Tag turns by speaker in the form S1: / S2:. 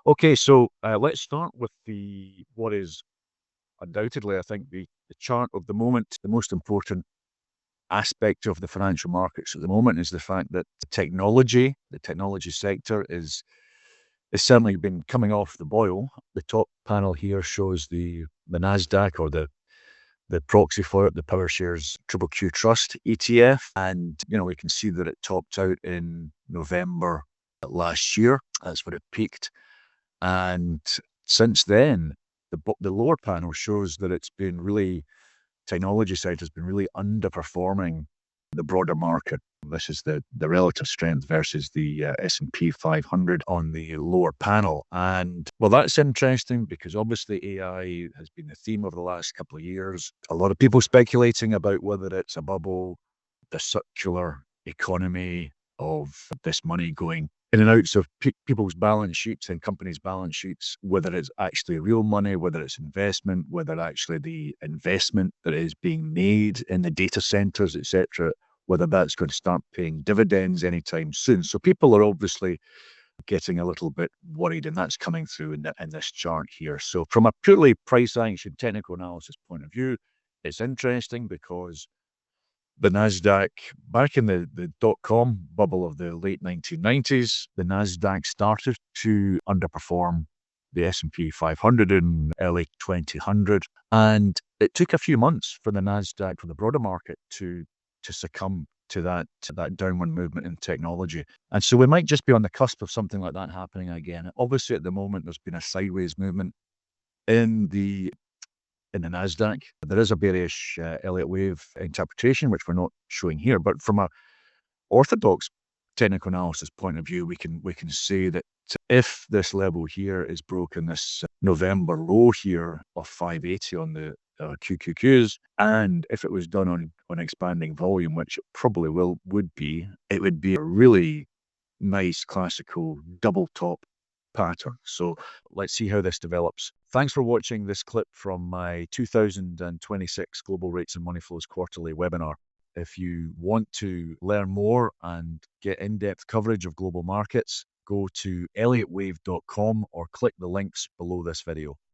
S1: Okay, so let's start with what is undoubtedly, I think, the chart of the moment. The most important aspect of the financial markets at the moment is the fact that the technology sector is certainly been coming off the boil. The top panel here shows the Nasdaq, or the proxy for it, the PowerShares Triple Q Trust ETF, and we can see that it topped out in November last year. That's when it peaked. And since then, the lower panel shows that technology side has been really underperforming the broader market. This is the relative strength versus the S&P 500 on the lower panel. And well, that's interesting because obviously AI has been the theme over the last couple of years. A lot of people speculating about whether it's a bubble, the circular economy of this money going in and out of people's balance sheets and companies' balance sheets, whether it's actually real money, whether it's investment, whether actually the investment that is being made in the data centers, etc., whether that's going to start paying dividends anytime soon. So people are obviously getting a little bit worried, and that's coming through in this chart here. So from a purely price action technical analysis point of view, it's interesting because the Nasdaq, back in the dot-com bubble of the late 1990s, the Nasdaq started to underperform the S&P 500 in early 2000, and it took a few months for the Nasdaq, for the broader market, to succumb to that downward movement in technology. And so we might just be on the cusp of something like that happening again. Obviously, at the moment, there's been a sideways movement in the Nasdaq. There is a bearish Elliott Wave interpretation, which we're not showing here, but from a orthodox technical analysis point of view, we can say that if this level here is broken, this November low here of 580 on the QQQs, and if it was done on expanding volume, which it probably would be, it would be a really nice classical double top pattern. So let's see how this develops. Thanks for watching this clip from my 2026 Global Rates and Money Flows quarterly webinar. If you want to learn more and get in-depth coverage of global markets, go to elliottwave.com or click the links below this video.